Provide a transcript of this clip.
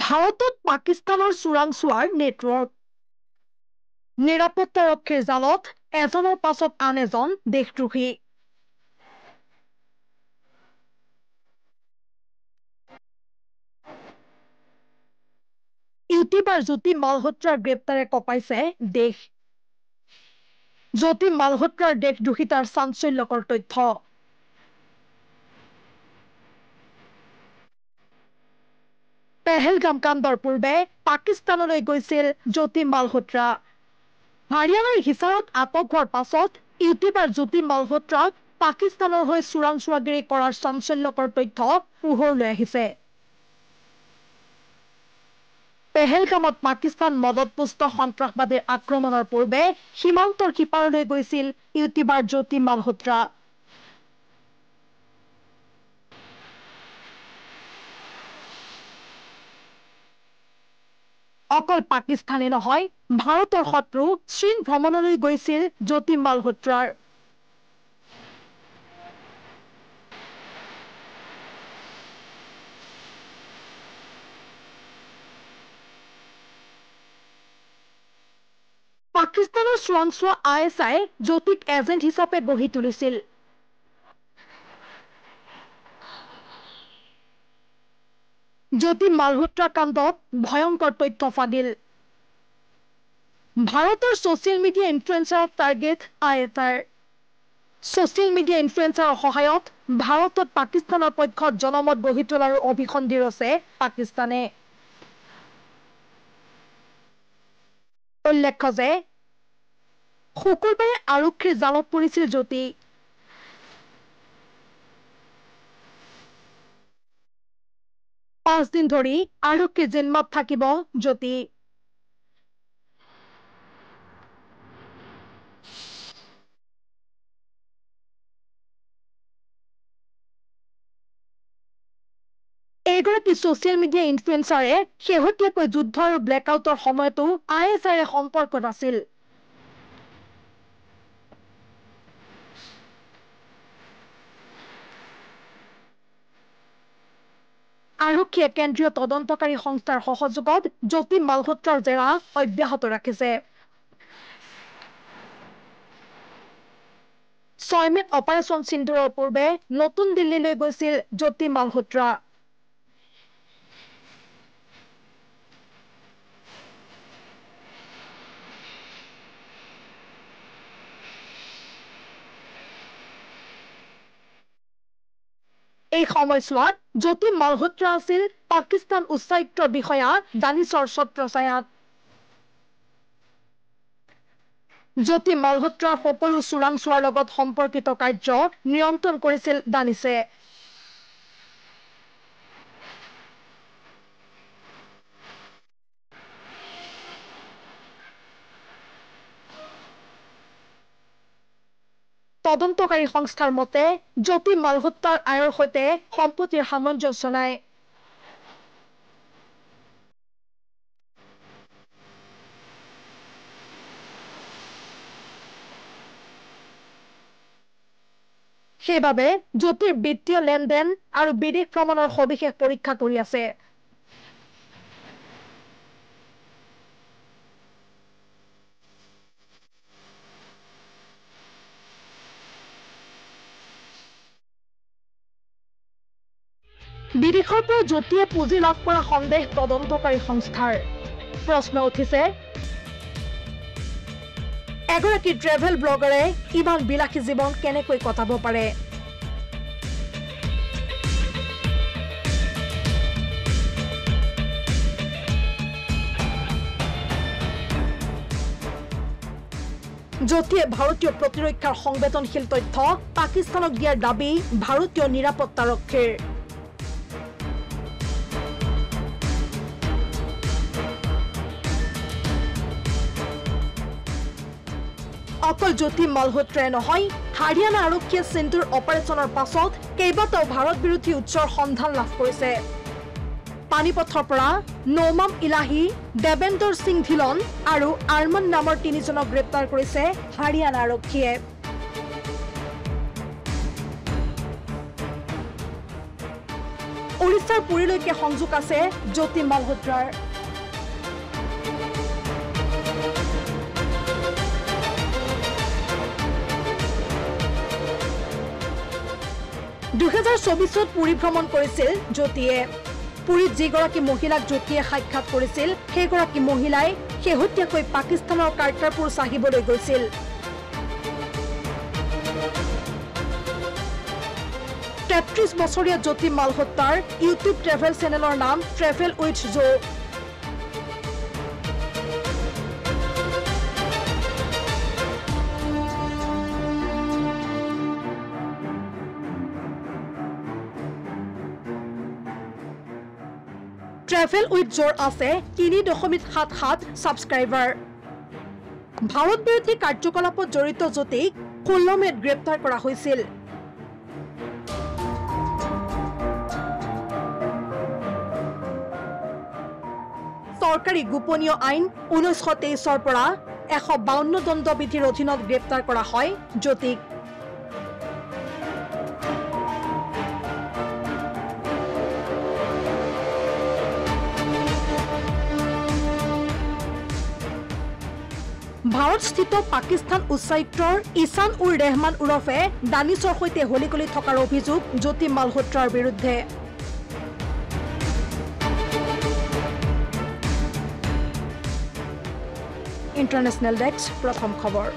ভাৰতত পাকিস্তানৰ চোৰাংচোৱাৰ নেটৱৰ্ক নিৰাপত্তাৰক্ষীৰ জালত এজনৰ পাছত আন এজন দেশদ্ৰোহী ইউটিউবাৰ জ্যোতি মালহোত্ৰাৰ গ্ৰেপ্তাৰে কঁপাইছে দেশ জ্যোতি মালহোত্ৰাৰ দেশদ্ৰোহিতাৰ চাঞ্চল্যকৰ তথ্য পেহেলগাম কাণ্ডৰ পূৰ্বে পাকিস্তানলৈ গৈছিল জ্যোতি মালহোত্ৰা হাৰিয়ানাৰ হিছাৰত আটক হোৱাৰ পাছত ইউটিউবাৰ জ্যোতি মালহোত্ৰাক পাকিস্তানৰ হৈ চোৰাংচোৱাগিৰি কৰাৰ চাঞ্চল্যকৰ তথ্য পোহৰলৈ আহিছে পেহেলগামত পাকিস্তান মদতপুষ্ট সন্ত্ৰাসবাদীৰ আক্ৰমণৰ পূৰ্বে সীমান্তৰ সিপাৰলৈ গৈছিল ইউটিউবাৰ জ্যোতি মালহোত্ৰা অকল পাকিস্তানে নহয় ভাৰতৰ শত্ৰু চীন ভ্ৰমণলৈ গৈছিল জ্যোতি মালহোত্ৰাৰ পাকিস্তানৰ চোৰাংচোৱা ISI জ্যোতিক এজেণ্ট হিচাপে গঢ়ি তুলিছিল জ্যোতি মালহোত্ৰা কাণ্ডত ভয়ংকৰ তথ্য ফাদিল ভাৰতৰ ছচিয়েল মিডিয়া ইনফ্লুৱেঞ্চাৰক টাৰ্গেট ISIৰ ছচিয়েল মিডিয়া ইনফ্লুৱেঞ্চাৰৰ সহায়ত ভাৰতত পাকিস্তানৰ পক্ষত জনমত গঢ়ি তোলাৰ অভিসন্ধি ৰচে পাকিস্তানে উল্লেখ্য যে শুকুৰবাৰে আৰক্ষীৰ জালত পৰিছিল জ্যোতি 5 দিন ধৰি আৰক্ষীৰ জিম্মাত থাকিব জ্যোতি এগৰাকী ছচিয়েল মিডিয়া ইনফ্লুৱেঞ্চাৰে শেহতীয়াকৈ যুদ্ধ আৰু ব্লেকআউটৰ সময়তো ISIৰ সম্পৰ্কত আছিল আৰক্ষীয়ে কেন্দ্ৰীয় তদন্তকাৰী সংস্থাৰ সহযোগত জ্যোতি মালহোত্ৰাৰ জেৰা অব্যাহত ৰাখিছে 6 মেত অপাৰেচন সিন্দুৰৰ পূৰ্বে নতুন দিল্লীলৈ গৈছিল জ্যোতি মালহোত্ৰা এই সময়ছোৱাত জ্যোতি মালহোত্ৰা আছিল পাকিস্তান উচ্চায়ুক্তৰ বিষয়া দানিছৰ ছত্ৰছায়াত জ্যোতি মালহোত্ৰাৰ সকলো চোৰাংচোৱাৰ লগত সম্পৰ্কিত কাৰ্য নিয়ন্ত্ৰণ কৰিছিল দানিছে তদন্তকাৰী সংস্থাৰ মতে জ্যোতি মালহোত্ৰাৰ আয়ৰ সৈতে সম্পত্তিৰ সামঞ্জস্য নাই সেইবাবে জ্যোতিৰ বিত্তীয় লেনদেন আৰু বিদেশ ভ্ৰমণৰ সবিশেষ পৰীক্ষা কৰি আছে বিদেশৰ পৰা জ্যোতিয়ে পুঁজি লাভ কৰা সন্দেহ তদন্তকাৰী সংস্থাৰ প্ৰশ্ন উঠিছে এগৰাকী ট্ৰেভেল ব্লগাৰে ইমান বিলাসী জীৱন কেনেকৈ কটাব পাৰে জ্যোতিয়ে ভাৰতীয় প্ৰতিৰক্ষাৰ সংবেদনশীল তথ্য পাকিস্তানক দিয়াৰ দাবী ভাৰতীয় নিৰাপত্তাৰক্ষীৰ অকল জ্যোতি মালহোত্ৰাই নহয় হাৰিয়ানা আৰক্ষীয়ে সিন্ধুৰ অপাৰেচনৰ পাছত কেইবাটাও ভাৰত বিৰোধী উৎসৰ সন্ধান লাভ কৰিছে পানীপথৰ পৰা নৌমাম ইলাহী দেবেন্দৰ সিং ধিলন আৰু আৰমান নামৰ 3জনক গ্ৰেপ্তাৰ কৰিছে হাৰিয়ানা আৰক্ষীয়ে ওড়িশাৰ পুৰীলৈকে সংযোগ আছে জ্যোতি মালহোত্ৰাৰ। (2024) পুৰী ভ্ৰমণ কৰিছিল জ্যোতিয়ে। পুৰীত যিগৰাকী মহিলাক জ্যোতিয়ে সাক্ষাৎ কৰিছিল সেইগৰাকী মহিলাই শেহতীয়াকৈ পাকিস্তানৰ কাৰ্টাৰপুৰ চাহিবলৈ গৈছিল। (33) বছৰীয়া জ্যোতি মালহোত্ৰাৰ ইউটিউব ট্ৰেভেল চেনেলৰ নাম travel with Jo. Travel with জোৰ আছে 3.77 ছাবস্ক্ৰাইবাৰ। ভাৰত বিৰোধী কাৰ্যকলাপত জড়িত জ্যোতিক 16 মেত গ্ৰেপ্তাৰ কৰা হৈছিল। চৰকাৰী গোপনীয় আইন 1923ৰ পৰা 152 দণ্ডবিধিৰ অধীনত গ্ৰেপ্তাৰ কৰা হয় জ্যোতিক। ভাৰতস্থিত পাকিস্তান উচ্চায়ুক্তৰ ইছান উৰ ৰেহমান ওৰফে দানিছৰ সৈতে হলিগলি থকাৰ অভিযোগ জ্যোতি মালহোত্ৰাৰ বিৰুদ্ধে। ইণ্টাৰনেশ্যনেল ডেস্ক, প্ৰথম খবৰ।